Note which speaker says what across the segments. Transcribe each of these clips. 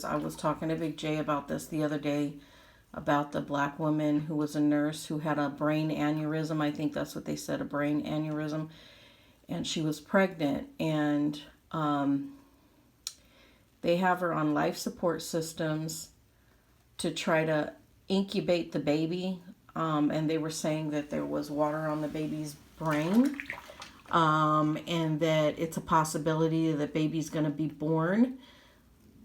Speaker 1: I was talking to Big J about this the other day, about the black woman who was a nurse who had a brain aneurysm. I think that's what they said, a brain aneurysm. And she was pregnant, and they have her on life support systems to try to incubate the baby. And they were saying that there was water on the baby's brain, and that it's a possibility that the baby's going to be born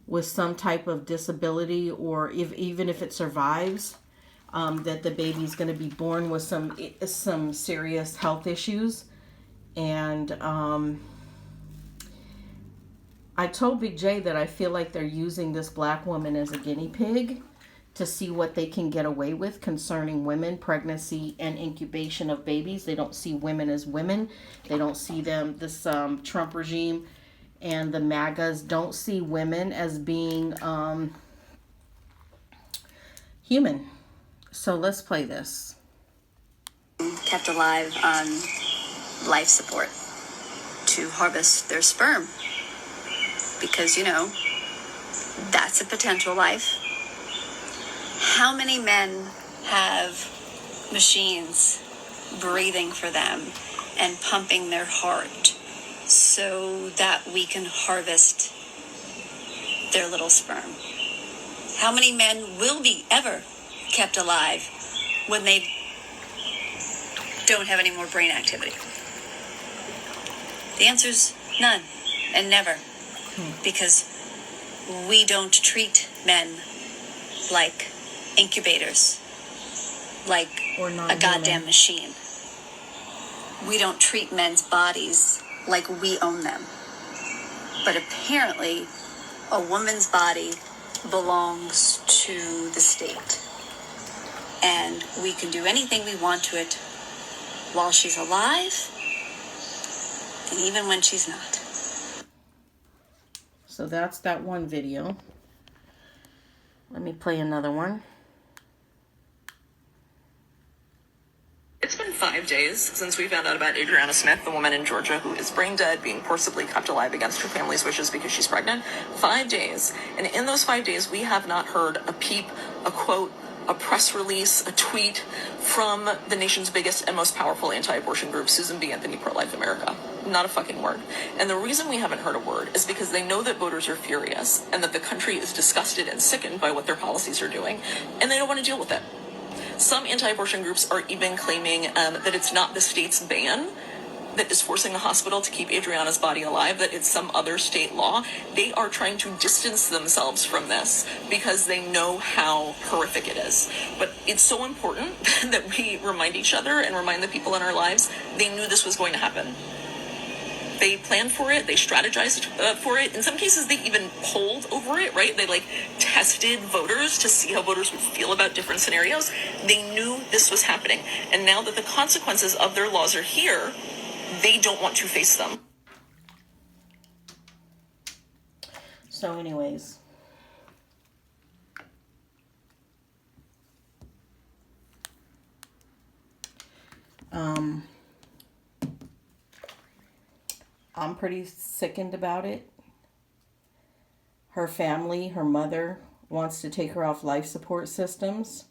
Speaker 1: with some type of disability, or even if it survives, that the baby's going to be born with some serious health issues. And I told Big J that I feel like they're using this black woman as a guinea pig to see what they can get away with concerning women, pregnancy, and incubation of babies. They don't see women as women. They don't see them, this Trump regime and the MAGAs don't see women as being human. So let's play this.
Speaker 2: Kept alive on life support to harvest their sperm, because, you know, that's a potential life. How many men have machines breathing for them and pumping their heart so that we can harvest their little sperm? How many men will be ever kept alive when they don't have any more brain activity? The answer's none and never, because we don't treat men like incubators, like a goddamn machine. We don't treat men's bodies like we own them. But apparently, a woman's body belongs to the state. And we can do anything we want to it while she's alive, and even when she's not.
Speaker 1: So that's that one video. Let me play another one.
Speaker 3: It's been 5 days since we found out about Adriana Smith, the woman in Georgia who is brain dead, being forcibly kept alive against her family's wishes because she's pregnant. 5 days. And in those 5 days, we have not heard a peep, a quote, a press release, a tweet from the nation's biggest and most powerful anti-abortion group, Susan B. Anthony Pro-Life America. Not a fucking word. And the reason we haven't heard a word is because they know that voters are furious and that the country is disgusted and sickened by what their policies are doing, and they don't want to deal with it. Some anti-abortion groups are even claiming that it's not the state's ban that is forcing the hospital to keep Adriana's body alive, that it's some other state law. They are trying to distance themselves from this because they know how horrific it is. But it's so important that we remind each other and remind the people in our lives they knew this was going to happen. They planned for it, they strategized for it. In some cases, they even polled over it, right? They tested voters to see how voters would feel about different scenarios. They knew this was happening. And now that the consequences of their laws are here, they don't want to face them.
Speaker 1: So anyways, I'm pretty sickened about it. Her family, her mother, wants to take her off life support systems.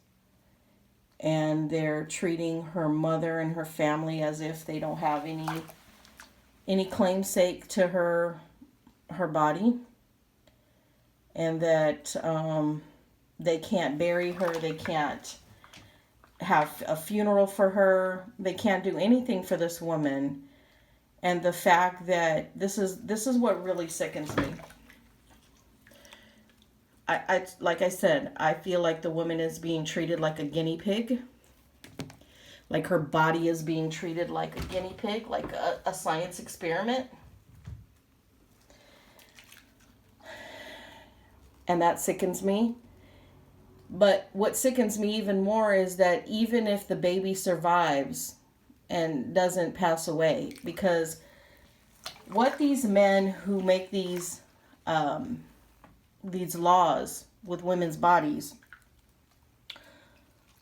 Speaker 1: And they're treating her mother and her family as if they don't have any claim-sake to her body. And that they can't bury her, they can't have a funeral for her, they can't do anything for this woman. And the fact that this is what really sickens me. I like I said, I feel like the woman is being treated like a guinea pig. Like her body is being treated like a guinea pig, like a science experiment. And that sickens me. But what sickens me even more is that even if the baby survives and doesn't pass away, because what these men who make these laws with women's bodies,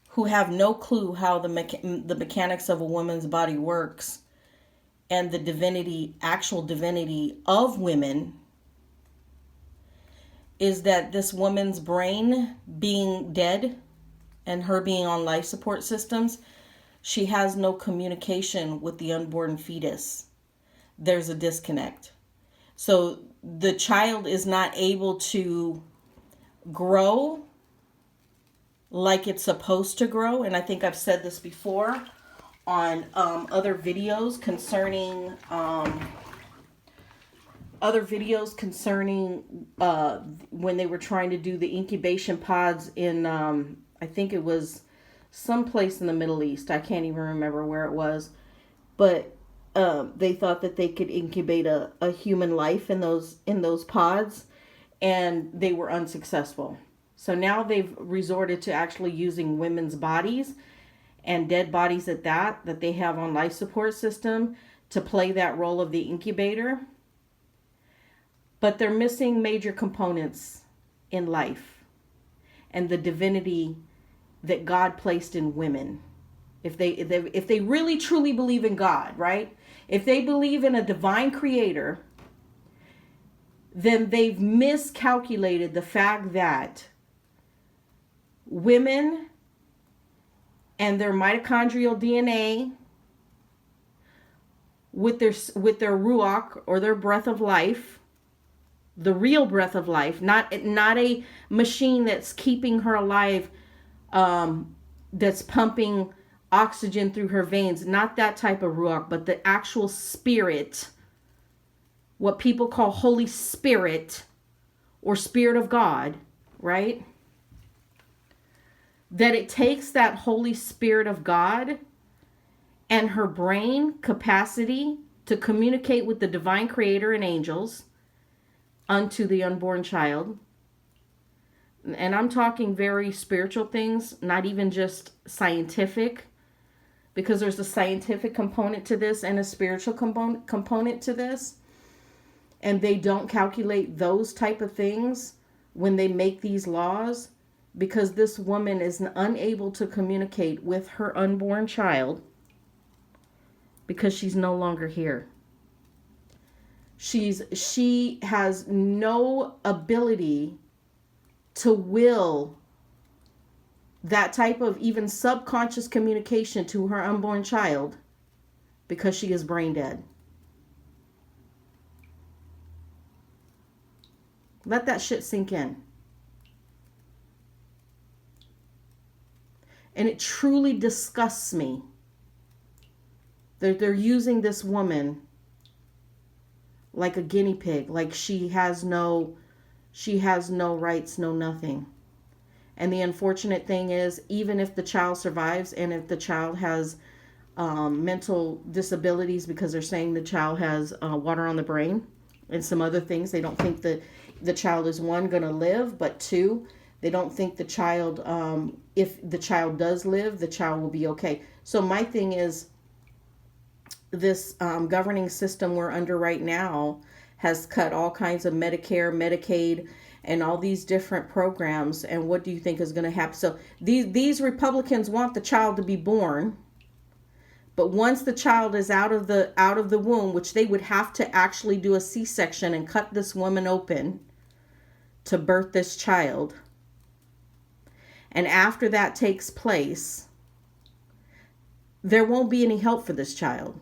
Speaker 1: who have no clue how the mechanics of a woman's body works and the actual divinity of women, is that this woman's brain being dead and her being on life support systems, she has no communication with the unborn fetus. There's a disconnect. So the child is not able to grow like it's supposed to grow. And I think I've said this before on other videos concerning when they were trying to do the incubation pods in I think it was someplace in the Middle East. I can't even remember where it was, but they thought that they could incubate a human life in those pods, and they were unsuccessful. So now they've resorted to actually using women's bodies and dead bodies at that they have on life support system to play that role of the incubator. But they're missing major components in life and the divinity that God placed in women. If they really truly believe in God, right? If they believe in a divine creator, then they've miscalculated the fact that women and their mitochondrial DNA with their ruach, or their breath of life, the real breath of life, not a machine that's keeping her alive, that's pumping oxygen through her veins, not that type of ruach, but the actual spirit, what people call Holy Spirit or Spirit of God, right? That it takes that Holy Spirit of God and her brain capacity to communicate with the divine creator and angels unto the unborn child. And I'm talking very spiritual things, not even just scientific, because there's a scientific component to this and a spiritual component to this. And they don't calculate those type of things when they make these laws, because this woman is unable to communicate with her unborn child because she's no longer here. She has no ability to will that type of even subconscious communication to her unborn child because she is brain dead. Let that shit sink in. And it truly disgusts me that they're using this woman like a guinea pig, like she has no rights, no nothing. And the unfortunate thing is, even if the child survives and if the child has mental disabilities, because they're saying the child has water on the brain and some other things, they don't think that the child is, one, going to live, but two, they don't think the child, if the child does live, the child will be okay. So my thing is, this governing system we're under right now has cut all kinds of Medicare, Medicaid, and all these different programs. And what do you think is going to happen? So these Republicans want the child to be born, but once the child is out of the womb, which they would have to actually do a C-section and cut this woman open to birth this child, and after that takes place, there won't be any help for this child.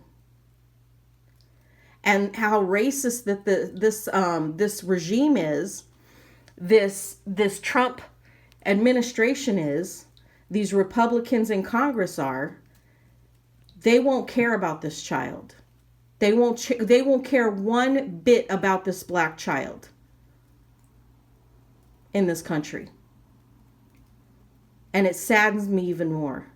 Speaker 1: And how racist that this regime is, this Trump administration is, these Republicans in Congress are, they won't care about this child. They won't care one bit about this black child in this country. And it saddens me even more.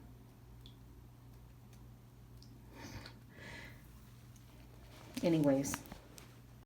Speaker 1: Anyways.